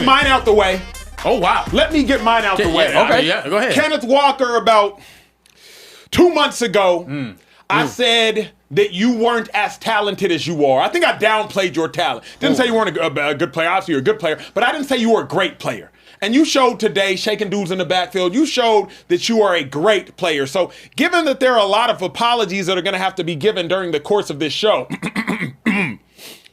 mine out the way. Oh, wow. Let me get mine out the way. Yeah, okay, yeah, go ahead. Kenneth Walker, about 2 months ago, I said that you weren't as talented as you are. I think I downplayed your talent. Didn't say you weren't a good player. Obviously, you're a good player. But I didn't say you were a great player. And you showed today, shaking dudes in the backfield, you showed that you are a great player. So given that there are a lot of apologies that are going to have to be given during the course of this show,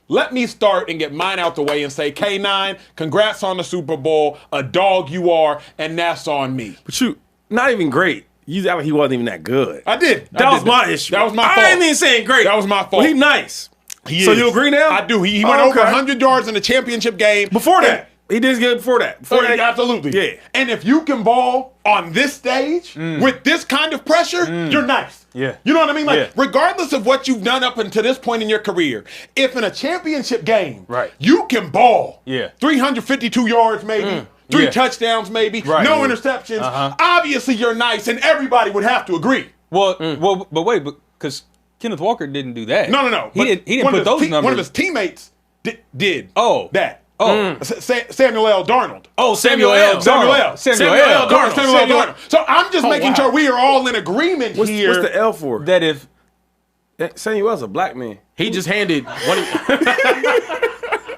let me start and get mine out the way and say, K9, congrats on the Super Bowl, a dog you are, and that's on me. But you, not even great. He wasn't even that good. I did. That was my issue. That was my fault. I ain't even saying great. That was my fault. Well, he nice. He so is. you agree now? I do. He went over 100 yards in the championship game. Before that. He did good before that. Absolutely. Yeah. And if you can ball on this stage with this kind of pressure, you're nice. Yeah. You know what I mean? Like, Yeah. regardless of what you've done up until this point in your career, if in a championship game, Right. you can ball 352 yards maybe, 3 touchdowns maybe, no interceptions, obviously you're nice, and everybody would have to agree. Well, but wait, because Kenneth Walker didn't do that. No. He didn't put those numbers. One of his teammates did that. Oh. Samuel L. Darnold. Oh, Samuel L. Darnold. Samuel L. Darnold. So I'm just making sure we are all in agreement here. What's the L for? That if Samuel's a black man. He just handed one.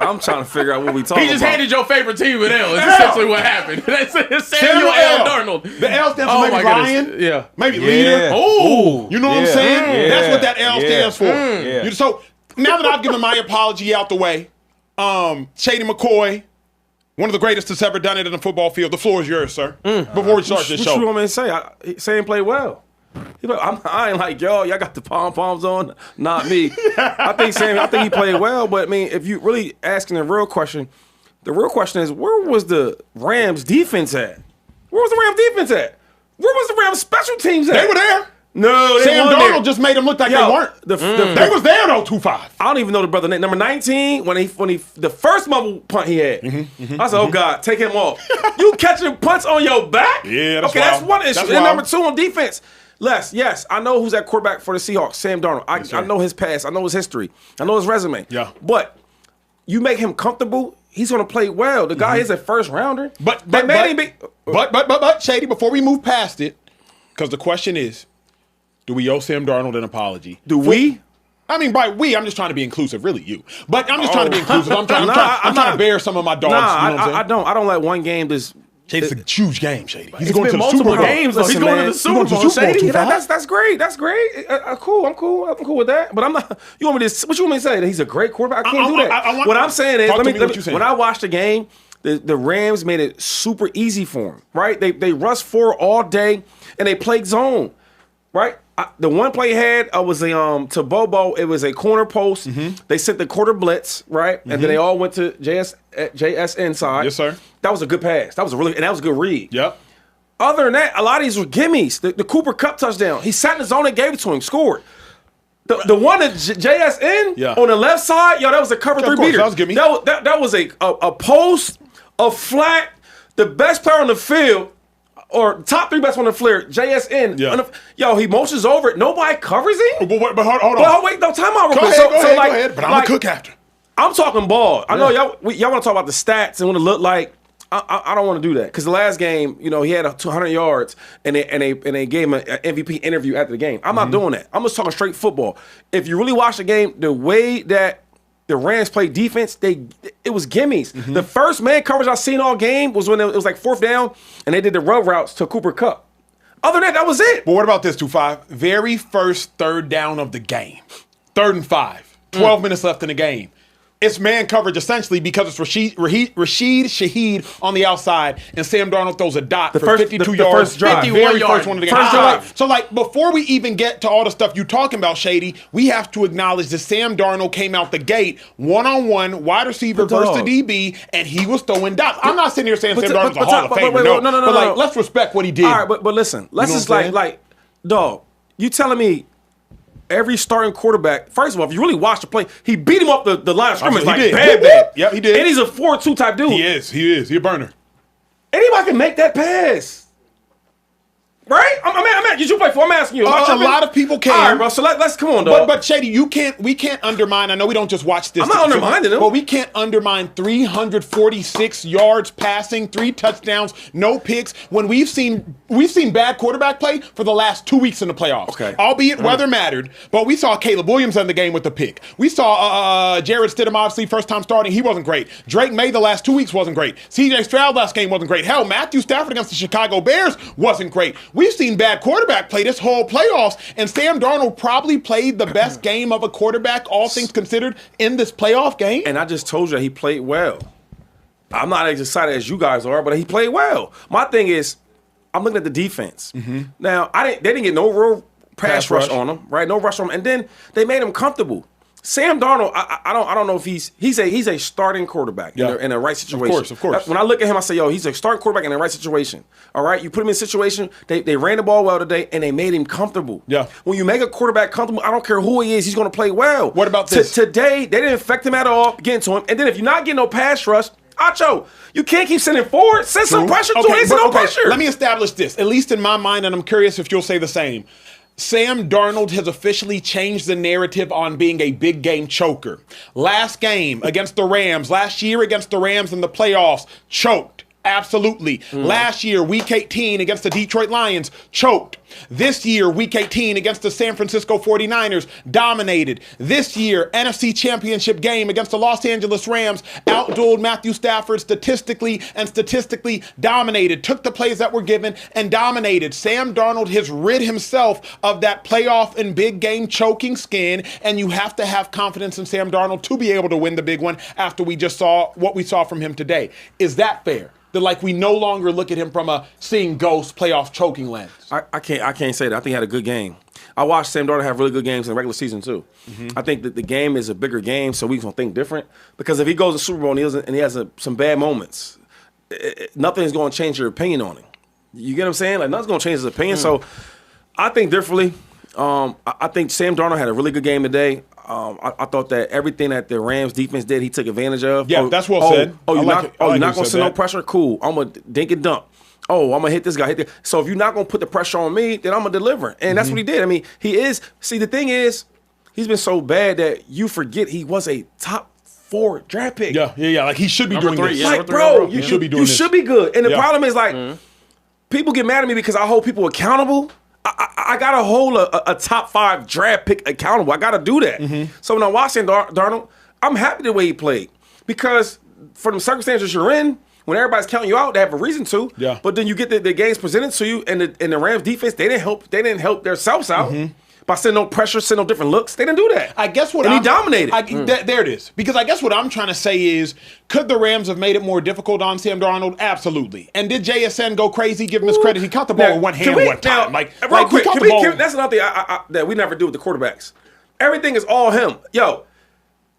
I'm trying to figure out what we talking about. He just handed your favorite team an L. It's essentially what happened. That's Samuel L. Darnold. The L stands for maybe Lion. Yeah. Maybe leader. Oh. You know what I'm saying? Yeah. That's what that L stands for. Yeah. So now that I've given my apology out the way, Shady McCoy, one of the greatest that's ever done it in the football field. The floor is yours, sir. Before we start this show. What you want me to say? Say he played well. I ain't like y'all got the pom-poms on, not me. I think he played well, but I mean, if you really asking the real question is, where was the Rams defense at? Where was the Rams defense at? Where was the Rams special teams at? They were there. No, they Sam weren't Darnold there. just made them look like they weren't. They was there though, 2-5. I don't even know the brother name. Number 19, when he the first bubble punt he had. I said, oh God, take him off. You catching punts on your back? Yeah, that's okay, wild. that's one issue. That's And wild. number 2 on defense. Yes, I know who's that quarterback for the Seahawks, Sam Darnold. I know his past. I know his history. I know his resume. Yeah. But you make him comfortable, he's going to play well. The guy is a first rounder. But Shady, before we move past it, because the question is, do we owe Sam Darnold an apology? We? I mean, by we, I'm just trying to be inclusive, really you. But I'm just trying to be inclusive. I'm trying to bear some of my dogs. You know what I'm saying? I don't let one game just. Shady's a huge game, Shady. He's It's going to been the Super multiple Bowl. games. He's Listen, going man, to the Super Bowl. Super Bowl, That's great. That's great. Cool. I'm cool with that. But I'm not. You want me to? What you want me to say? That he's a great quarterback? I can't do that. What I'm saying is, Talk to me what you're saying. when I watched the game, the Rams made it super easy for him. Right? They rushed forward all day and they played zone. Right? The one play had was to Bobo. It was a corner post. They sent the quarter blitz, right, and then they all went to JS inside. Yes, sir. That was a good pass. That was a good read. Yep. Other than that, a lot of these were gimmies. The Cooper Kupp touchdown. He sat in the zone and gave it to him. Scored. The one that JSN on the left side, that was a cover 3 beater. That was gimme. That was a post, a flat, the best player on the field. Or top 3 best on the flare, JSN. Yeah. He motions over it. Nobody covers him. But hold on. Well, wait, no, time out real quick. Go ahead. But I'm going to cook after. I'm talking ball. I know y'all want to talk about the stats and what it looked like. I don't want to do that because the last game, he had 200 yards and they gave him an MVP interview after the game. I'm not doing that. I'm just talking straight football. If you really watch the game, the way that the Rams played defense, it was gimmies. The first man coverage I seen all game was when it was like 4th down and they did the rub routes to Cooper Kupp. Other than that was it. But what about this, 2-5? Very first 3rd down of the game. 3rd and 5. 12 minutes left in the game. It's man coverage essentially because it's Rashid Shaheed on the outside and Sam Darnold throws a dot for 52 yards. First drive. 51 yards. First one of the game. First drive. So before we even get to all the stuff you talking about, Shady, we have to acknowledge that Sam Darnold came out the gate one-on-one, wide receiver versus the DB, and he was throwing dots. I'm not sitting here saying Sam Darnold's a Hall of Famer. No. Let's respect what he did. All right, but listen. Let's just dog, you telling me every starting quarterback, first of all, if you really watch the play, he beat him up the line of scrimmage bad. Yep, he did. And he's a 4-2 type dude. He is. He's a burner. Anybody can make that pass. Right? I'm you play for. I'm asking you. A lot of people can. All right, bro. So let's come on, dog. But Shady, we can't undermine. I know we don't just watch this. I'm not undermining him. But we can't undermine 346 yards passing, 3 touchdowns, no picks. When we've seen bad quarterback play for the last 2 weeks in the playoffs. Okay. Albeit weather mattered, but we saw Caleb Williams in the game with the pick. We saw Jared Stidham obviously first time starting. He wasn't great. Drake May the last 2 weeks wasn't great. C.J. Stroud last game wasn't great. Hell, Matthew Stafford against the Chicago Bears wasn't great. We've seen bad quarterback play this whole playoffs, and Sam Darnold probably played the best game of a quarterback, all things considered, in this playoff game. And I just told you that he played well. I'm not as excited as you guys are, but he played well. My thing is, I'm looking at the defense. Now, they didn't get no real pass rush on him, right? No rush on him, and then they made him comfortable. Sam Darnold, I don't know if he's a starting quarterback in the right situation. Of course. When I look at him, I say, yo, he's a starting quarterback in the right situation. All right, you put him in a situation. They ran the ball well today, and they made him comfortable. Yeah. When you make a quarterback comfortable, I don't care who he is, he's going to play well. What about this? Today, they didn't affect him at all, getting to him. And then if you're not getting no pass rush, Acho, you can't keep sending forward. Send some pressure to him. Send no pressure. Let me establish this, at least in my mind, and I'm curious if you'll say the same. Sam Darnold has officially changed the narrative on being a big game choker. Last game against the Rams, last year against the Rams in the playoffs, choked. Absolutely. Last year, Week 18 against the Detroit Lions, choked. This year, Week 18 against the San Francisco 49ers, dominated. This year, NFC Championship game against the Los Angeles Rams, outdueled Matthew Stafford statistically dominated. Took the plays that were given and dominated. Sam Darnold has rid himself of that playoff and big game choking skin, and you have to have confidence in Sam Darnold to be able to win the big one after we just saw what we saw from him today. Is that fair? That we no longer look at him from a seeing ghost playoff choking lens. I can't say that. I think he had a good game. I watched Sam Darnold have really good games in the regular season too. I think that the game is a bigger game, so we're gonna think different. Because if he goes to Super Bowl and he has some bad moments, nothing's gonna change your opinion on him. You get what I'm saying? Nothing's gonna change his opinion. So I think differently. I think Sam Darnold had a really good game today. I thought that everything that the Rams defense did, he took advantage of. Yeah, that's well said. You're not going to send no pressure? Cool. I'm going to dink and dump. I'm going to hit this guy. So if you're not going to put the pressure on me, then I'm going to deliver. And that's what he did. I mean, he is. See, the thing is, he's been so bad that you forget he was a top 4 draft pick. Yeah. He should be doing this. Bro, you should be doing this. You should be good. And the problem is, people get mad at me because I hold people accountable. I got to hold a top 5 draft pick accountable. I got to do that. So when I'm watching Darnold, I'm happy the way he played. Because for the circumstances you're in, when everybody's counting you out, they have a reason to. Yeah. But then you get the games presented to you, and the Rams defense, they didn't help themselves out. By sending no pressure, sending no different looks. They didn't do that. I guess what he dominated. There it is. Because I guess what I'm trying to say is, could the Rams have made it more difficult on Sam Darnold? Absolutely. And did JSN go crazy? Give him his credit. He caught the ball with one hand one time. Real quick, that's another thing that we never do with the quarterbacks. Everything is all him. Yo,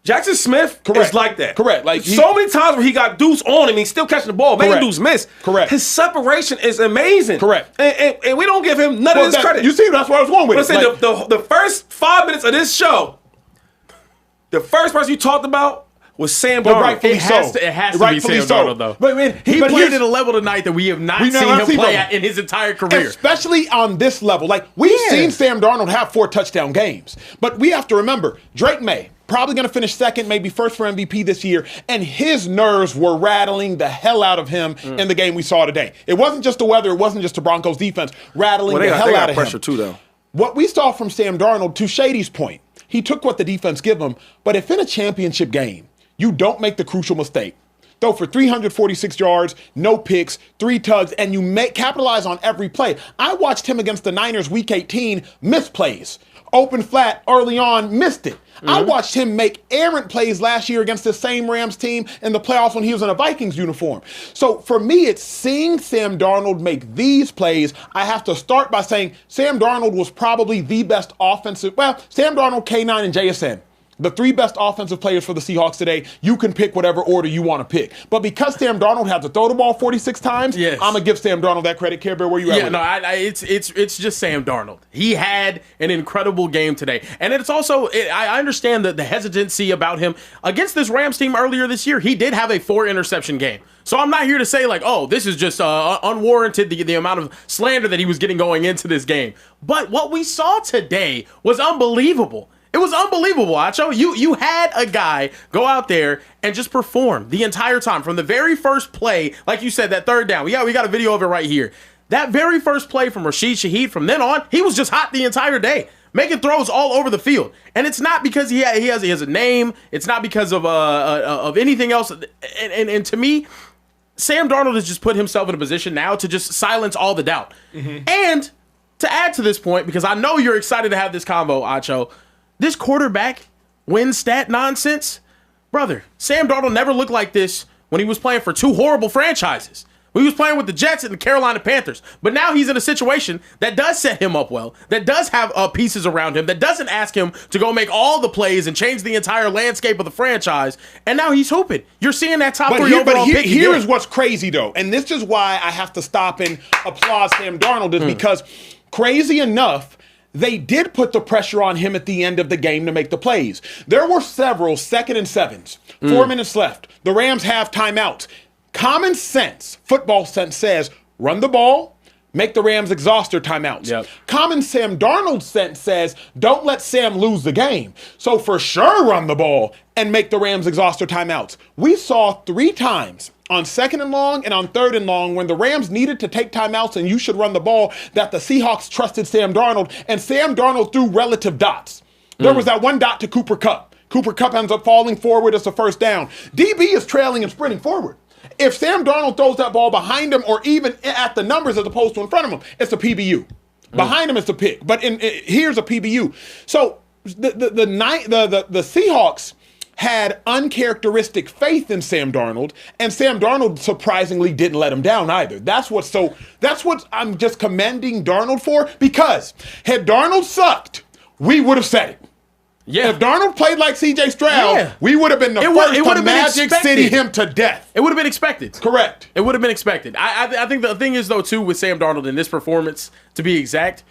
Jackson Smith is like that. Correct. So many times where he got deuce on him, he's still catching the ball. Making deuce miss. Correct. His separation is amazing. Correct. And we don't give him none of his credit. You see, that's where I was going with it. The first 5 minutes of this show, the first person you talked about was Sam Darnold. It has to be Sam Darnold, though. But he played at a level tonight that we have not seen him play at in his entire career. Especially on this level. We've seen Sam Darnold have 4 touchdown games. But we have to remember, Drake May, probably going to finish second, maybe first for MVP this year, and his nerves were rattling the hell out of him in the game we saw today. It wasn't just the weather, it wasn't just the Broncos defense rattling the hell out of him. Pressure too, though. What we saw from Sam Darnold, to Shady's point, he took what the defense gave him, but if in a championship game, you don't make the crucial mistake, throw for 346 yards, no picks, 3 tugs, and you capitalize on every play. I watched him against the Niners Week 18 miss plays. Open flat early on, missed it. I watched him make errant plays last year against the same Rams team in the playoffs when he was in a Vikings uniform. So for me, it's seeing Sam Darnold make these plays. I have to start by saying Sam Darnold was probably the best offensive. Well, Sam Darnold, K9, and JSN. the 3 best offensive players for the Seahawks today, you can pick whatever order you want to pick. But because Sam Darnold had to throw the ball 46 times, Yes. I'm going to give Sam Darnold that credit. Care Bear, where you at? Yeah, with no, it? it's just Sam Darnold. He had an incredible game today, and it's also I understand the hesitancy about him against this Rams team earlier this year. He did have a 4 interception game, so I'm not here to say like, oh, this is just unwarranted the amount of slander that he was getting going into this game. But what we saw today was unbelievable. It was unbelievable, Acho. You had a guy go out there and just perform the entire time from the very first play, like you said, that third down. We got a video of it right here. That very first play from Rashid Shaheed, from then on, he was just hot the entire day, making throws all over the field. And it's not because he has a name. It's not because of anything else. And to me, Sam Darnold has just put himself in a position now to just silence all the doubt. Mm-hmm. And to add to this point, because I know you're excited to have this convo, Acho, this quarterback win stat nonsense, brother, Sam Darnold never looked like this when he was playing for 2 horrible franchises. When he was playing with the Jets and the Carolina Panthers. But now he's in a situation that does set him up well, that does have pieces around him, that doesn't ask him to go make all the plays and change the entire landscape of the franchise. And now he's hooping. You're seeing that top 3 overall pick. Here is what's crazy, though, and this is why I have to stop and applaud Sam Darnold, is because crazy enough, they did put the pressure on him at the end of the game to make the plays. There were several 2nd and 7s, 4 minutes left. The Rams have timeouts. Common sense, football sense says, run the ball, make the Rams exhaust their timeouts. Yep. Common Sam Darnold sense says, don't let Sam lose the game. So for sure, run the ball and make the Rams exhaust their timeouts. We saw 3 times on 2nd and long and on 3rd and long when the Rams needed to take timeouts and you should run the ball that the Seahawks trusted Sam Darnold, and Sam Darnold threw relative dots. There was that one dot to Cooper Kupp. Cooper Kupp ends up falling forward as a first down. DB is trailing and sprinting forward. If Sam Darnold throws that ball behind him or even at the numbers as opposed to in front of him, it's a PBU. Behind him, it's a pick. But here's a PBU. So the Seahawks had uncharacteristic faith in Sam Darnold, and Sam Darnold surprisingly didn't let him down either. That's what I'm just commending Darnold for, because had Darnold sucked, we would have said it. Yeah. If Darnold played like C.J. Stroud, we would have been the first to Magic City him to death. It would have been expected. Correct. It would have been expected. I think the thing is, though, too, with Sam Darnold in this performance, to be exact,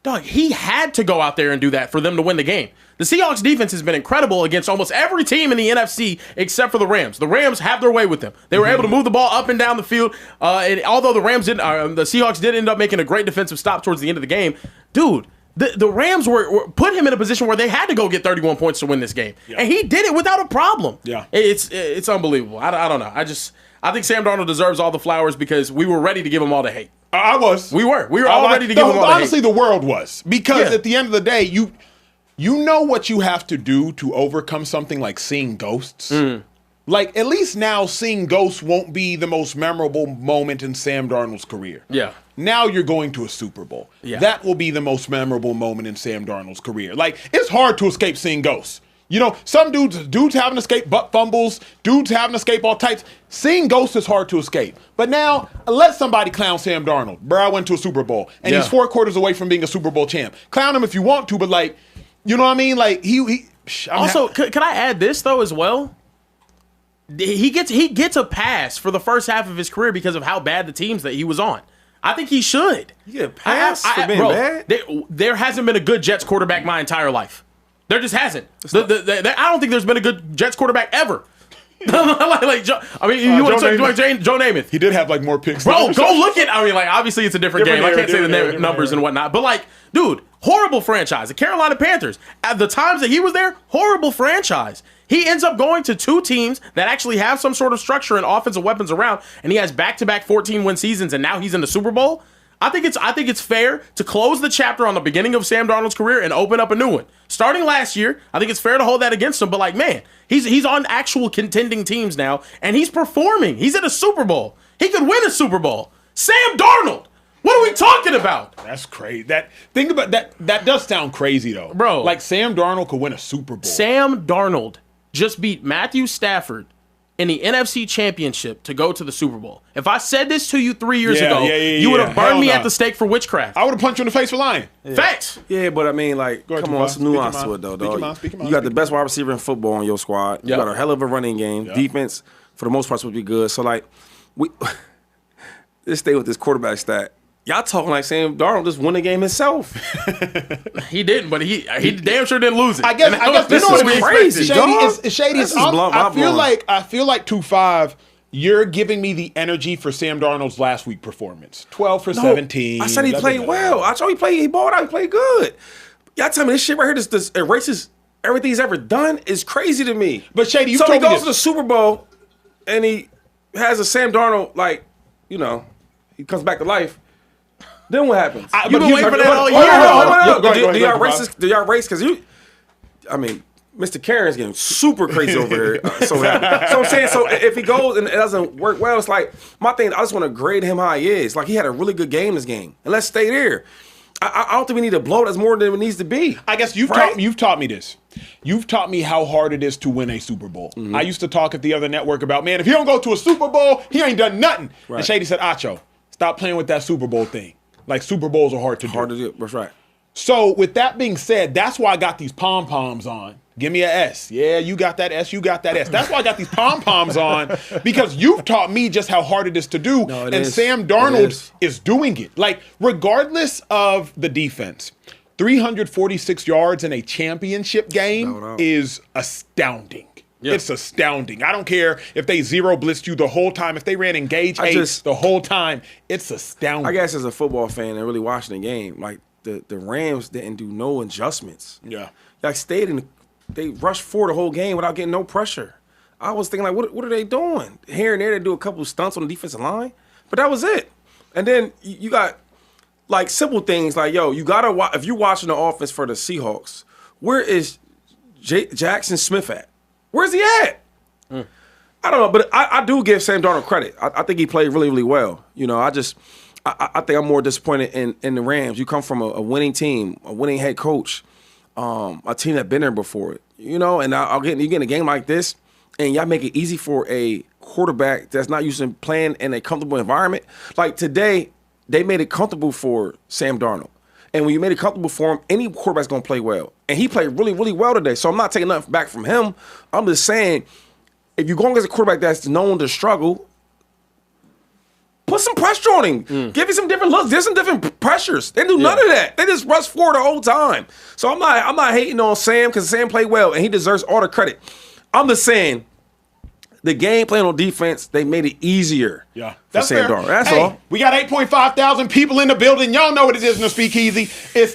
dog, he had to go out there and do that for them to win the game. The Seahawks defense has been incredible against almost every team in the NFC except for the Rams. The Rams have their way with them. They were able to move the ball up and down the field. And although the Seahawks did end up making a great defensive stop towards the end of the game, dude, the Rams were put him in a position where they had to go get 31 points to win this game. Yeah. And he did it without a problem. Yeah. It's unbelievable. I don't know. I think Sam Darnold deserves all the flowers because we were ready to give him all the hate. I was. We were all ready to give him all the hate. Honestly, the world was. Because at the end of the day, you know what you have to do to overcome something like seeing ghosts? Like, at least now seeing ghosts won't be the most memorable moment in Sam Darnold's career. Yeah. Now you're going to a Super Bowl. Yeah. That will be the most memorable moment in Sam Darnold's career. Like, it's hard to escape seeing ghosts. You know, some dudes haven't escaped butt fumbles, dudes haven't escaped all types. Seeing ghosts is hard to escape. But now, let somebody clown Sam Darnold. Bro, I went to a Super Bowl, and he's 4 quarters away from being a Super Bowl champ. Clown him if you want to, but like, you know what I mean? Like, could I add this, though, as well? He gets a pass for the first half of his career because of how bad the teams that he was on. I think he should. You get a pass for being bad? There hasn't been a good Jets quarterback my entire life. There just hasn't. I don't think there's been a good Jets quarterback ever. You want to say Joe Namath? He did have like more picks. Bro, go look at. I mean, like, obviously it's a different game. I can't say the numbers and whatnot, but like, dude, horrible franchise. The Carolina Panthers. At the times that he was there, horrible franchise. He ends up going to 2 teams that actually have some sort of structure and offensive weapons around, and he has back-to-back 14-win seasons, and now he's in the Super Bowl. I think it's fair to close the chapter on the beginning of Sam Darnold's career and open up a new one. Starting last year, I think it's fair to hold that against him, but like, man, he's on actual contending teams now, and he's performing. He's in a Super Bowl. He could win a Super Bowl. Sam Darnold! What are we talking about? That's crazy. Think about that. That does sound crazy, though. Bro. Like, Sam Darnold could win a Super Bowl. Sam Darnold just beat Matthew Stafford in the NFC Championship to go to the Super Bowl. If I said this to you 3 years ago, yeah, you would have burned Hell me no. at the stake for witchcraft. I would have punched you in the face for lying. Facts. Yeah, but I mean, like, Go ahead, come on, Javon. some nuance Speak to your it, though, mind. Speak dog. your mind. Speak your mind. You got the Speak best wide receiver in football on your squad. You Yep. got a hell of a running game. Defense, for the most part, supposed to be good. So, like, let's stay with this quarterback stat. Y'all talking like Sam Darnold just won the game himself. He didn't, but he damn sure didn't lose it. I guess this you know is what's crazy, Shady dog. is Shady This is is blown- I mind blowing. feel like 2-5. You're giving me the energy for Sam Darnold's last week performance. 12 for 17. I said he blah, played blah, blah. well. I told you he balled out. He played good. Y'all tell me this shit right here, this erases everything he's ever done is crazy to me. But Shady, you so he told me goes this. to the Super Bowl and he has a Sam Darnold, like, you know, he comes back to life. Then what happens? You've been waiting for that all year, though. Go ahead, Do y'all go ahead, race this? Do y'all race? Because I mean, Mr. Karen's getting super crazy over here. So I'm saying, so if he goes and it doesn't work well, it's like, my thing, I just want to grade him how he is. Like, he had a really good game this game. And let's stay there. I don't think we need to blow that's more than it needs to be. I guess you've taught me this. You've taught me how hard it is to win a Super Bowl. I used to talk at the other network about, man, if he don't go to a Super Bowl, he ain't done nothing. Right. And Shady said, Acho, stop playing with that Super Bowl thing. Like, Super Bowls are hard to do. Hard to do. That's right. So with that being said, that's why I got these pom-poms on. Give me an S. Yeah, you got that S, you got that S. That's why I got these pom-poms on, because you've taught me just how hard it is to do. No, it and is. Sam Darnold It is doing it. Like, regardless of the defense, 346 yards in a championship game doubt. is astounding. Yeah. It's astounding. I don't care if they zero blitzed you the whole time, if they ran engage eight the whole time. It's astounding. I guess as a football fan and really watching the game, like, the Rams didn't do no adjustments. Yeah. Like, they rushed forward the whole game without getting no pressure. I was thinking, like, what are they doing? Here and there, they do a couple of stunts on the defensive line, but that was it. And then you got, like, simple things like, yo, you gotta watch. If you're watching the offense for the Seahawks, where is Jackson Smith at? Where's he at? I don't know, but I do give Sam Darnold credit. I think he played really, really well. You know, I think I'm more disappointed in the Rams. You come from a winning team, a winning head coach, a team that's been there before. You know, and you get in a game like this, and y'all make it easy for a quarterback that's not used to playing in a comfortable environment. Like today, they made it comfortable for Sam Darnold. And when you made it comfortable for him, any quarterback's going to play well. And he played really, really well today. So I'm not taking nothing back from him. I'm just saying, if you're going against a quarterback that's known to struggle, put some pressure on him. Give him some different looks. There's some different pressures. They do none of that. They just rush forward the whole time. So I'm not hating on Sam because Sam played well and he deserves all the credit. I'm just saying, the game plan on defense, they made it easier for Sam Darnold. That's all. We got 8.5 thousand people in the building. Y'all know what it is in the speakeasy. It's